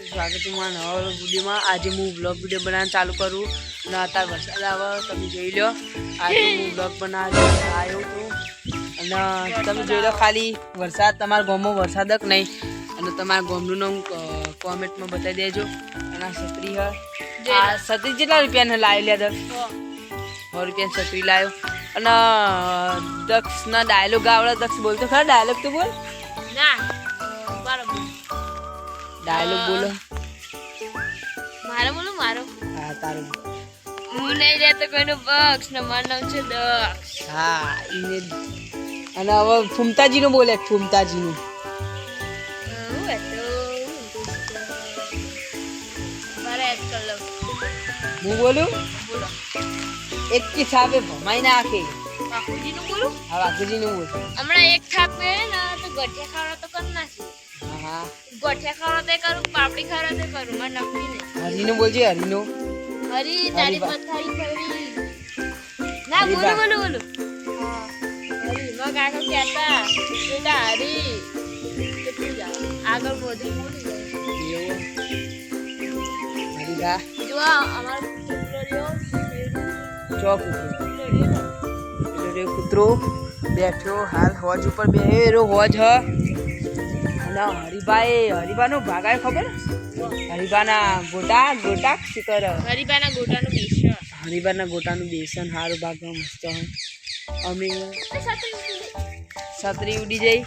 સ્વાગત છે મારા નવા વિડીયોમાં। આજે હું બ્લોગ વિડીયો બનાવવાનું ચાલુ કરું અને અત્યારે વરસાદ આવે તમે જોઈ લો। આજે હું બ્લોગ બનાવવા આવ્યો છું અને તમે જોઈ લો ખાલી વરસાદ તમારા ગામમાં વરસાદ જ નહીં અને તમારા ગામનું નામ કોમેન્ટમાં બતાવી દેજો। અને આ છત્રી આ છત્રી કેટલા રૂપિયાને લાવી લે? 100 રૂપિયાની છત્રી લાવ્યો। અને દક્ષના ડાયલોગ આવડે? દક્ષ બોલતો ખરા? ડાયલોગ તો બોલ ના બરાબર ડાયલોગ બોલો। મારો બોલો મારો। હા તારું। હું નહીં રહેતો કોઈનો બક્ષ ને મારું નામ છે દક્ષ। હા ઈને અને હવે ફૂમતાજીનું બોલે ફૂમતાજીનું। હું હતો મારે એડ કર લો। હું બોલું બોલો એક की छापे भमाई नाखे। બાપુજીનું બોલું। હા બાપુજીનું બોલ। હમણાં એક થાપે ને તો ગઠિયા ખાવા તો કર નાખી। હા હા ગઠિયા ખાવા તે કરું, પાપડી ખાવા તે કરું, મારે નક્કી નહીં। હરીનું બોલજે હરીનું। હરી તારી પથારી ફરી ના બોલું બોલું બોલું હા હરી મગ આગળ કહેતા બેટા હરી કેટલું જા આગળ બધું બોલી જાય હરી ગા જો અમારો કૂતરો રહ્યો ચોક કૂતરો બેઠો હાલ હોજ ઉપર બેહેરો હોજ હ અને હરીબાનો ભાગાય ખબર? હરીબાના ગોટા ગોટા શીકર હરીબાના ગોટાનું બેસન હરીબાના ગોટાનું બેસન હારું ભાગમાં મસ્ત હોય। અમે છત્રી ઉડી જઈ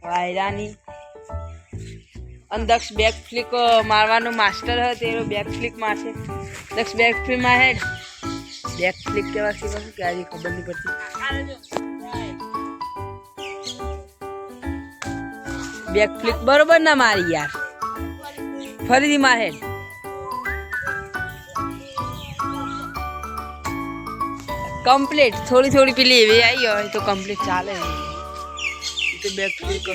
વાયરાની અને દક્ષ બેક ફ્લિક મારવાનો માસ્ટર હોય તેનો બેક ફ્લિક મારશે। દક્ષ બેક ફ્લિક માં હેડ બેક ફ્લિક કેવા શીખો કે આજે ખબર નહીં પડતી। બેક ફ્લિક બરોબર ના મારી યાર ફરીથી માર હેડ કમ્પ્લીટ થોડી થોડી પેલી એવી આવી હોય તો કમ્પ્લીટ ચાલે। તો બેક ફ્લિક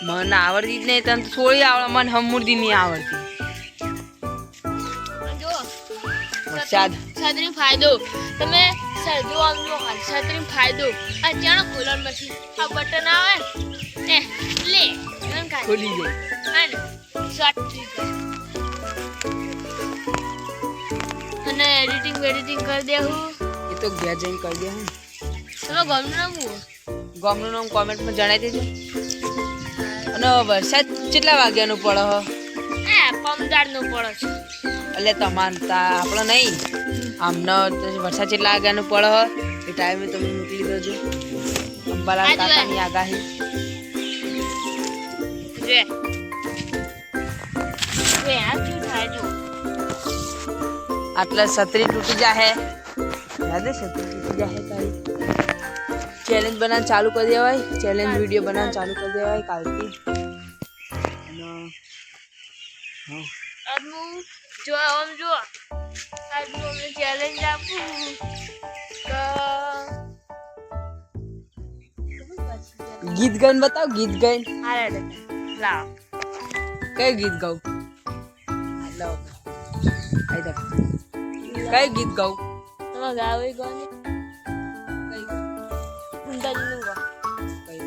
મને આવડતી જ નહીં, તને થોડી આવડે, મને હમુરદી નહીં આવડતી। જો વરસાદ છત્રી ફાયદો તમે સરજો આવજો હાલ છત્રી ફાયદો આ જાણો કુલર મશીન આ બટન આવે એ લે એમ કાઢ ખોલી જાય અને શોર્ટ ટ્રીક અને એડિટિંગ કરી દેવું। એ તો ઘેર જઈને કરી દે હું તમે ગમનું નામ હું ગામનું નામ કોમેન્ટમાં જણાવી દેજો। અને વરસાદ કેટલા વાગ્યાનો પડે હ? એ પમદારનું પડે છે એટલે તમારે આપણે નહીં આમનો વરસાદ કેટલા વાગ્યાનો પડે હ એ ટાઈમે તમે મોકલી દેજો। અંબાલાલ કાકાની આગાહી રે રે આ શું થાય જો આટલા છત્રી તૂટી જાહે યાદ છે? છત્રી તૂટી જાહે તારી ચેલેન્જ બનાવવાનું ચાલુ કરી દેવાય। ચેલેન્જ વિડીયો બનાવવાનું ચાલુ કરી દેવાય કાલથી। હા આજનું જો આમ જો આજનું અમે ચેલેન્જ આપું ગીત ગાઈને બતાવ ગીત ગાઈને હારે લાવ કઈ ગીત ગાઉં? લાવ કઈ ગીત ગાઉં? તમે ગાવે ગાને કઈ ફૂંદાજીનું ગા કઈ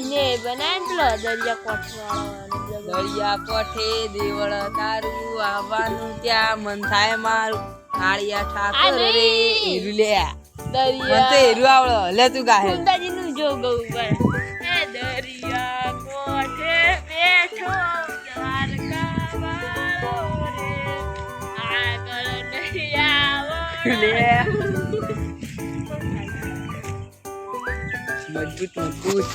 ઇને બનાવેલો દરિયા કોઠવાળો દરિયા કોઠે દેવળ તારું આવવાનું ત્યાં મન થાય મારું કાળિયા ઠાકર રે એરું લે મને તો એરું આવડે લે તું ગાહે ફૂંદાજીનું જો ગઉ પર એ દરિયા કોઠે બેઠો દ્વારકા વાળો રે આગળ નહીં આવો લે મજબૂત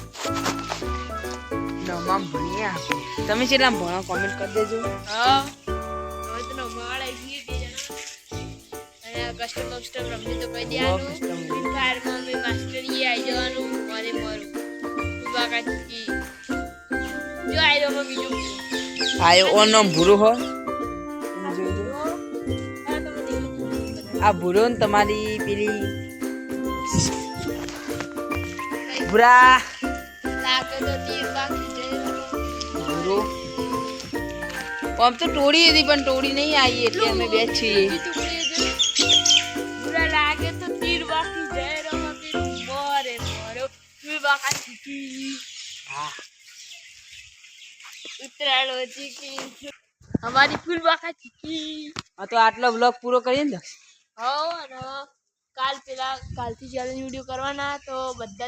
નવમાં ભણીએ આપણે। તમે કેટલા ભણો કોમેન્ટ કરી દેજો। હા હવે તો નોમાળ આવી ગઈ બે જણા અને કસ્ટમ રમી તો કહી દેવાનું કારમાં મે માસ્ટરી આવી જવાનું મારે મારું બાકા ચીકી જો આવી રહ્યો બીજું આયો ઓ નામ ભૂરો હો આ ભૂરો ને તમારી પેલી ભૂરા લાગે તો તીર બાકી ભૂરો આમ તો ટોળી હતી પણ ટોળી નહીં આવી એટલે અમે બે જ છીએ। પૂરા લાગે તો તીર બાકી જય રમા પેલું મરે મરો તું બાકા ચીકી હા ઉત્તરાયણ હતી કે અમારી ફૂલ બાકા ચીકી હા તો આટલો બ્લોગ પૂરો કરીએ ને. કાલથી ચેલેન્જ વિડીયો કરવાના તો બધા